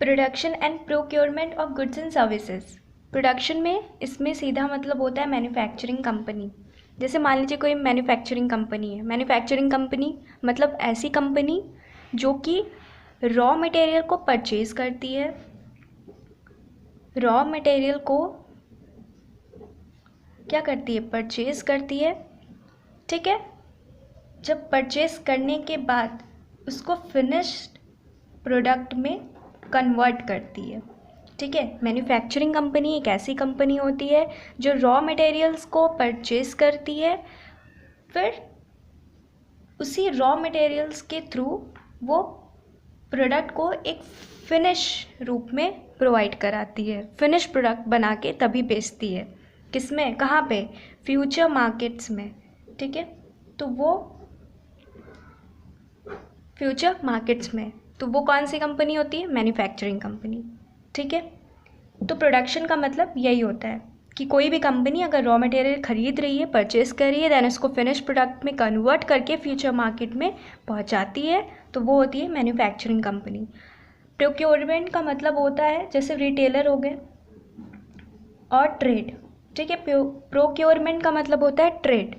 Production and procurement of goods and services. Production में इसमें सीधा मतलब होता है मैन्युफैक्चरिंग कंपनी। जैसे मान लीजिए कोई मैन्युफैक्चरिंग कंपनी है। मैन्युफैक्चरिंग कंपनी मतलब ऐसी कंपनी जो कि रॉ मटेरियल को परचेज करती है, रॉ मटेरियल को क्या करती है, परचेज करती है। ठीक है, जब परचेज करने के बाद उसको फिनिश्ड प्रोडक्ट में कन्वर्ट करती है। ठीक है, मैन्युफैक्चरिंग कंपनी एक ऐसी कंपनी होती है जो रॉ मटेरियल्स को परचेज करती है, फिर उसी रॉ मटेरियल्स के थ्रू वो प्रोडक्ट को एक फिनिश रूप में प्रोवाइड कराती है, फिनिश प्रोडक्ट बना के तभी बेचती है। किसमें, कहाँ पे, फ्यूचर मार्केट्स में। ठीक है, तो वो फ्यूचर मार्केट्स में, तो वो कौन सी कंपनी होती है, मैन्युफैक्चरिंग कंपनी। ठीक है, तो प्रोडक्शन का मतलब यही होता है कि कोई भी कंपनी अगर रॉ मटेरियल खरीद रही है, परचेज कर रही है, देन उसको फिनिश प्रोडक्ट में कन्वर्ट करके फ्यूचर मार्केट में पहुंचाती है, तो वो होती है मैन्युफैक्चरिंग कंपनी। प्रोक्योरमेंट का मतलब होता है जैसे रिटेलर हो गए और ट्रेड। ठीक है, प्रोक्योरमेंट का मतलब होता है ट्रेड।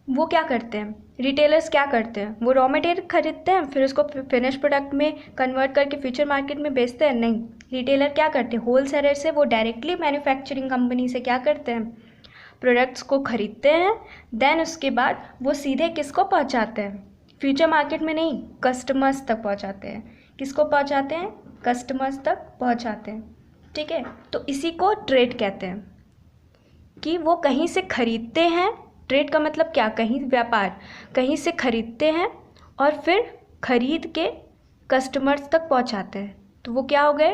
वो क्या करते हैं, रिटेलर्स क्या करते हैं, वो रॉ मटेरियल खरीदते हैं, फिर उसको फिनिश प्रोडक्ट में कन्वर्ट करके फ्यूचर मार्केट में बेचते हैं। नहीं, रिटेलर क्या करते हैं, होल सेलर से वो डायरेक्टली मैन्युफैक्चरिंग कंपनी से क्या करते हैं, प्रोडक्ट्स को खरीदते हैं, देन उसके बाद वो सीधे किसको पहुंचाते हैं, फ्यूचर मार्केट में नहीं, कस्टमर्स तक पहुंचाते हैं। किसको पहुंचाते हैं, कस्टमर्स तक पहुंचाते हैं। ठीक है, तो इसी को ट्रेड कहते हैं कि वो कहीं से खरीदते हैं। ट्रेड का मतलब क्या, कहीं व्यापार, कहीं से खरीदते हैं और फिर खरीद के कस्टमर्स तक पहुंचाते हैं, तो वो क्या हो गए,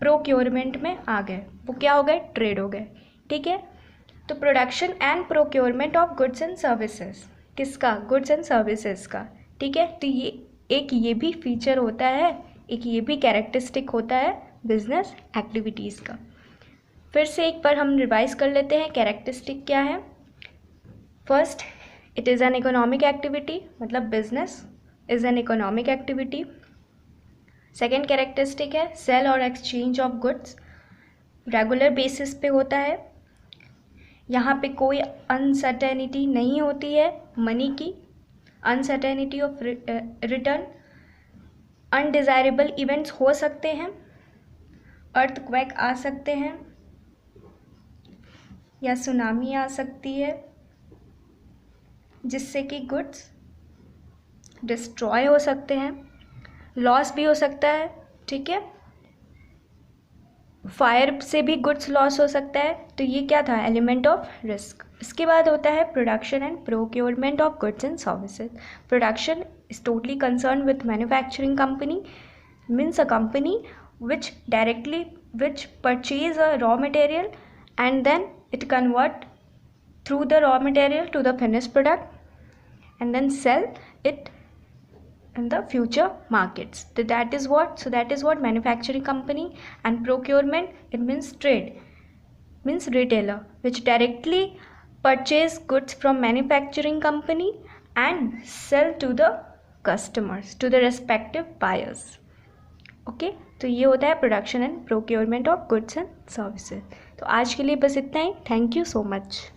प्रोक्योरमेंट में आ गए, वो क्या हो गए, ट्रेड हो गए। ठीक है, तो production and procurement of goods and services, किसका, गुड्स एंड सर्विसेज का। ठीक है, तो ये भी फीचर होता है, एक ये भी कैरेक्टरिस्टिक होता है बिजनेस एक्टिविटीज़ का। फिर से एक बार हम रिवाइज कर लेते हैं कैरेक्टरिस्टिक क्या है। First, it is an economic activity, मतलब business is an economic activity. Second characteristic है सेल और exchange of goods, regular basis पे होता है। यहाँ पे कोई अनसर्टेनिटी नहीं होती है मनी की, uncertainty of return. Undesirable events हो सकते हैं, अर्थक्वेक आ सकते हैं या सुनामी आ सकती है जिससे कि गुड्स डिस्ट्रॉय हो सकते हैं, लॉस भी हो सकता है। ठीक है, फायर से भी गुड्स लॉस हो सकता है, तो ये क्या था, एलिमेंट ऑफ रिस्क। इसके बाद होता है production and procurement of goods and services. Production is totally concern with manufacturing company, means a company which purchase a raw material and then it convert through the raw material to the finished product and then sell it in the future markets. So that is what manufacturing company. And procurement, it means trade, means retailer, which directly purchase goods from manufacturing company and sell to the customers, to the respective buyers. Okay, तो ये होता है production and procurement of goods and services. तो आज के लिए बस इतना ही। Thank you so much.